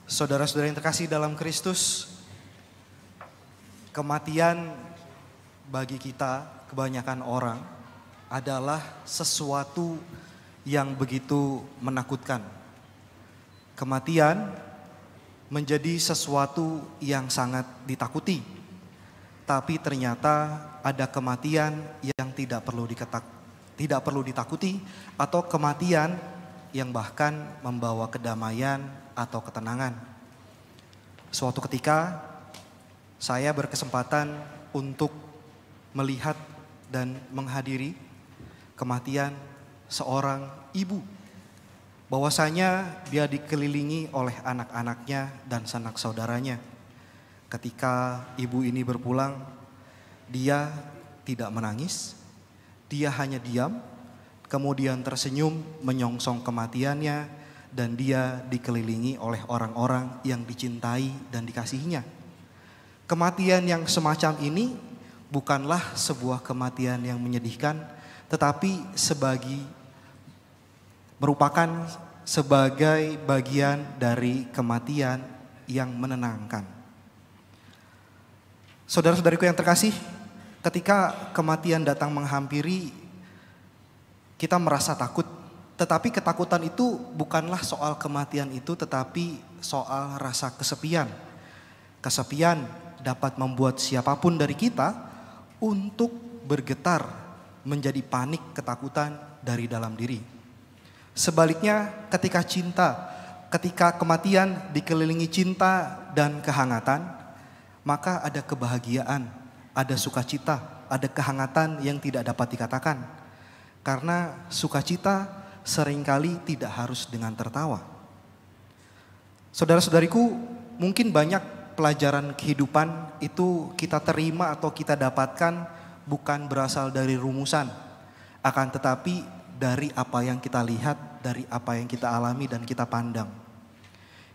Saudara-saudara yang terkasih dalam Kristus, kematian bagi kita, kebanyakan orang, adalah sesuatu yang begitu menakutkan. Kematian menjadi sesuatu yang sangat ditakuti. Tapi ternyata ada kematian yang tidak perlu ditakuti, atau kematian yang bahkan membawa kedamaian atau ketenangan. Suatu ketika saya berkesempatan untuk melihat dan menghadiri kematian seorang ibu. Bahwasanya dia dikelilingi oleh anak-anaknya dan sanak saudaranya. Ketika ibu ini berpulang, dia tidak menangis, dia hanya diam, kemudian tersenyum menyongsong kematiannya, dan dia dikelilingi oleh orang-orang yang dicintai dan dikasihinya. Kematian yang semacam ini bukanlah sebuah kematian yang menyedihkan, tetapi merupakan sebagai bagian dari kematian yang menenangkan. Saudara-saudariku yang terkasih, ketika kematian datang menghampiri, kita merasa takut. Tetapi ketakutan itu bukanlah soal kematian itu, tetapi soal rasa kesepian. Kesepian dapat membuat siapapun dari kita untuk bergetar, menjadi panik ketakutan dari dalam diri. Sebaliknya ketika kematian dikelilingi cinta dan kehangatan, maka ada kebahagiaan, ada sukacita, ada kehangatan yang tidak dapat dikatakan. Karena sukacita seringkali tidak harus dengan tertawa. Saudara-saudariku, mungkin banyak pelajaran kehidupan itu kita terima atau kita dapatkan bukan berasal dari rumusan, akan tetapi dari apa yang kita lihat, dari apa yang kita alami dan kita pandang.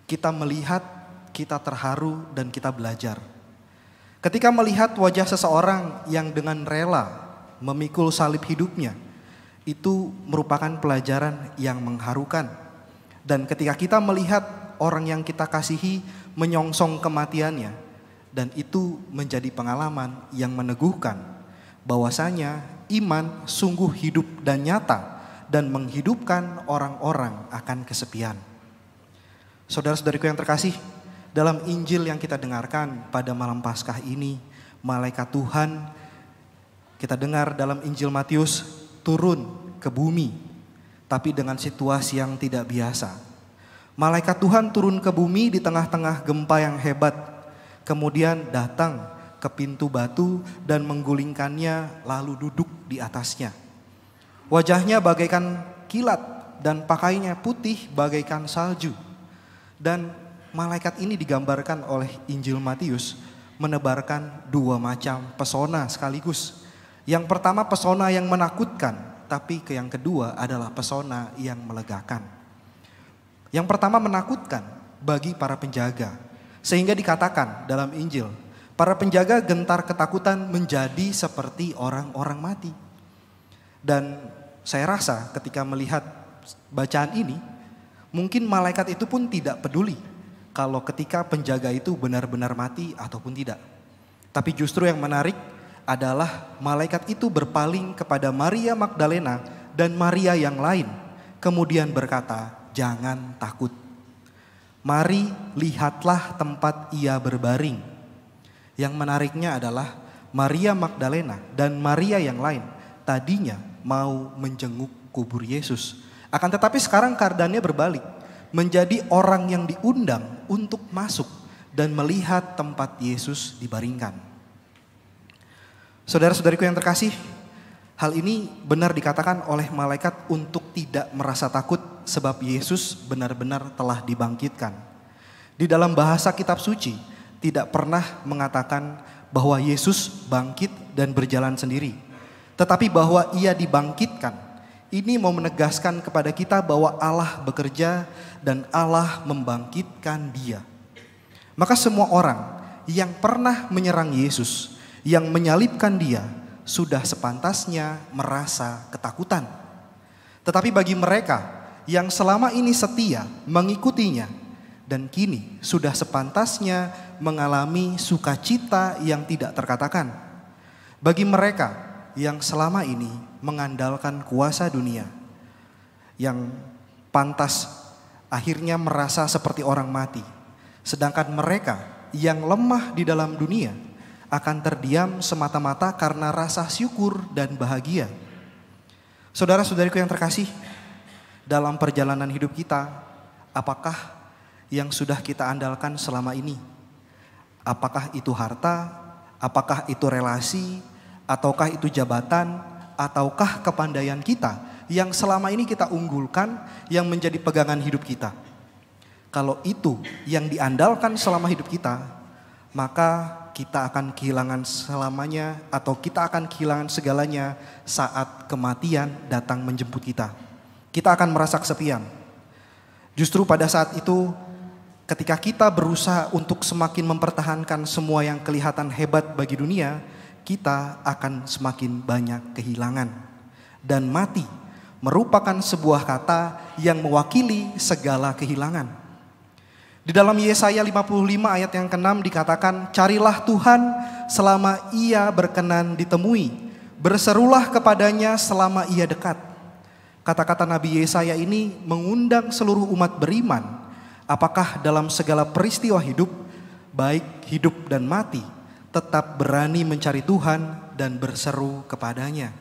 Kita melihat, kita terharu dan kita belajar. Ketika melihat wajah seseorang yang dengan rela memikul salib hidupnya, itu merupakan pelajaran yang mengharukan. Dan ketika kita melihat orang yang kita kasihi menyongsong kematiannya, dan itu menjadi pengalaman yang meneguhkan bahwasanya iman sungguh hidup dan nyata dan menghidupkan orang-orang akan kesepian. Saudara-saudariku yang terkasih, dalam Injil yang kita dengarkan pada malam Paskah ini, malaikat Tuhan, kita dengar dalam Injil Matius, turun ke bumi, tapi dengan situasi yang tidak biasa. Malaikat Tuhan turun ke bumi di tengah-tengah gempa yang hebat, kemudian datang ke pintu batu dan menggulingkannya, lalu duduk di atasnya. Wajahnya bagaikan kilat dan pakaiannya putih bagaikan salju. Dan malaikat ini digambarkan oleh Injil Matius menebarkan dua macam pesona sekaligus. Yang pertama pesona yang menakutkan, tapi yang kedua adalah pesona yang melegakan. Yang pertama menakutkan bagi para penjaga, sehingga dikatakan dalam Injil, para penjaga gentar ketakutan menjadi seperti orang-orang mati. Dan saya rasa ketika melihat bacaan ini, mungkin malaikat itu pun tidak peduli kalau ketika penjaga itu benar-benar mati ataupun tidak. Tapi justru yang menarik adalah malaikat itu berpaling kepada Maria Magdalena dan Maria yang lain. Kemudian berkata, jangan takut. Mari lihatlah tempat ia berbaring. Yang menariknya adalah Maria Magdalena dan Maria yang lain tadinya mau menjenguk kubur Yesus. Akan tetapi sekarang keadaannya berbalik. Menjadi orang yang diundang untuk masuk dan melihat tempat Yesus dibaringkan. Saudara-saudariku yang terkasih, hal ini benar dikatakan oleh malaikat untuk tidak merasa takut sebab Yesus benar-benar telah dibangkitkan. Di dalam bahasa kitab suci tidak pernah mengatakan bahwa Yesus bangkit dan berjalan sendiri, tetapi bahwa ia dibangkitkan. Ini mau menegaskan kepada kita bahwa Allah bekerja dan Allah membangkitkan dia. Maka semua orang yang pernah menyerang Yesus, yang menyalibkan dia, sudah sepantasnya merasa ketakutan. Tetapi bagi mereka yang selama ini setia mengikutinya, dan kini sudah sepantasnya mengalami sukacita yang tidak terkatakan. Bagi mereka yang selama ini mengandalkan kuasa dunia, yang pantas akhirnya merasa seperti orang mati. Sedangkan mereka yang lemah di dalam dunia akan terdiam semata-mata karena rasa syukur dan bahagia. Saudara-saudariku yang terkasih, dalam perjalanan hidup kita, apakah yang sudah kita andalkan selama ini? Apakah itu harta? Apakah itu relasi? Ataukah itu jabatan? Ataukah kepandaian kita yang selama ini kita unggulkan, yang menjadi pegangan hidup kita? Kalau itu yang diandalkan selama hidup kita, maka kita akan kehilangan selamanya, atau kita akan kehilangan segalanya saat kematian datang menjemput kita. Kita akan merasa kesepian. Justru pada saat itu, ketika kita berusaha untuk semakin mempertahankan semua yang kelihatan hebat bagi dunia, kita akan semakin banyak kehilangan. Dan mati merupakan sebuah kata yang mewakili segala kehilangan. Di dalam Yesaya 55 ayat yang ke-6 dikatakan, carilah Tuhan selama ia berkenan ditemui, berserulah kepadanya selama ia dekat. Kata-kata Nabi Yesaya ini mengundang seluruh umat beriman, apakah dalam segala peristiwa hidup, baik hidup dan mati, tetap berani mencari Tuhan dan berseru kepadanya.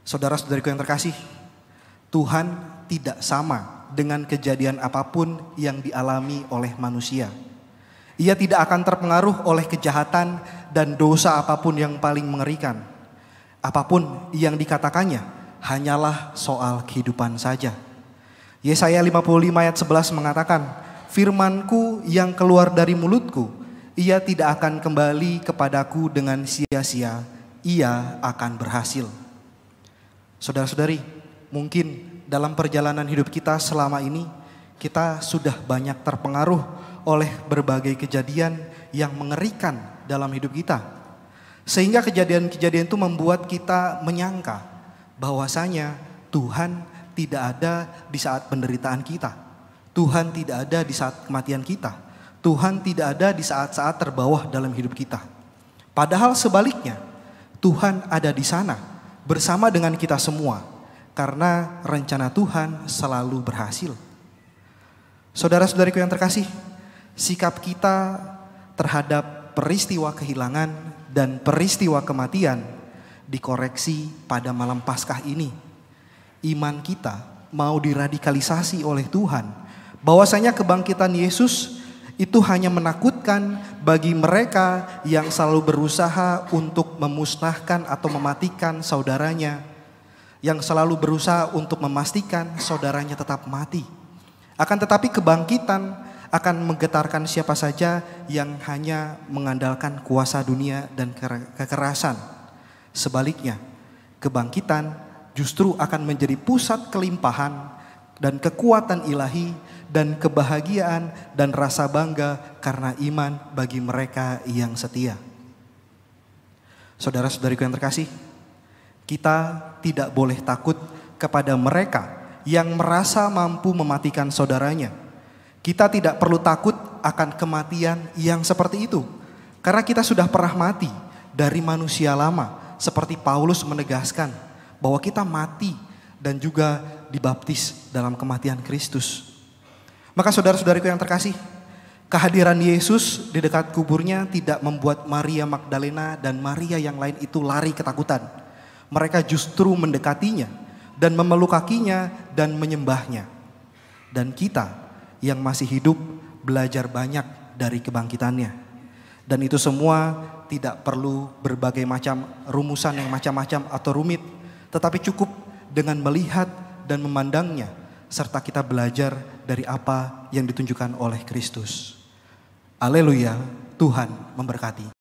Saudara-saudariku yang terkasih, Tuhan tidak sama dengan kejadian apapun yang dialami oleh manusia. Ia tidak akan terpengaruh oleh kejahatan dan dosa apapun yang paling mengerikan. Apapun yang dikatakannya hanyalah soal kehidupan saja. Yesaya 55 ayat 11 mengatakan, firman-Ku yang keluar dari mulutku, ia tidak akan kembali kepadaku dengan sia-sia, ia akan berhasil. Saudara-saudari, mungkin dalam perjalanan hidup kita selama ini, kita sudah banyak terpengaruh oleh berbagai kejadian yang mengerikan dalam hidup kita. Sehingga kejadian-kejadian itu membuat kita menyangka bahwasanya Tuhan tidak ada di saat penderitaan kita. Tuhan tidak ada di saat kematian kita. Tuhan tidak ada di saat-saat terbawah dalam hidup kita. Padahal sebaliknya, Tuhan ada di sana bersama dengan kita semua, karena rencana Tuhan selalu berhasil. Saudara-saudariku yang terkasih, sikap kita terhadap peristiwa kehilangan dan peristiwa kematian dikoreksi pada malam Paskah ini. Iman kita mau diradikalisasi oleh Tuhan, bahwasanya kebangkitan Yesus itu hanya menakutkan bagi mereka yang selalu berusaha untuk memusnahkan atau mematikan saudaranya, yang selalu berusaha untuk memastikan saudaranya tetap mati. Akan tetapi kebangkitan akan menggetarkan siapa saja yang hanya mengandalkan kuasa dunia dan kekerasan. Sebaliknya, kebangkitan justru akan menjadi pusat kelimpahan dan kekuatan ilahi dan kebahagiaan dan rasa bangga karena iman bagi mereka yang setia. Saudara-saudariku yang terkasih, kita tidak boleh takut kepada mereka yang merasa mampu mematikan saudaranya. Kita tidak perlu takut akan kematian yang seperti itu, karena kita sudah pernah mati dari manusia lama. Seperti Paulus menegaskan bahwa kita mati dan juga dibaptis dalam kematian Kristus. Maka saudara-saudariku yang terkasih, kehadiran Yesus di dekat kuburnya tidak membuat Maria Magdalena dan Maria yang lain itu lari ketakutan. Mereka justru mendekatinya dan memeluk kakinya dan menyembahnya. Dan kita yang masih hidup belajar banyak dari kebangkitannya. Dan itu semua tidak perlu berbagai macam rumusan yang macam-macam atau rumit, tetapi cukup dengan melihat dan memandangnya, serta kita belajar dari apa yang ditunjukkan oleh Kristus. Haleluya, Tuhan memberkati.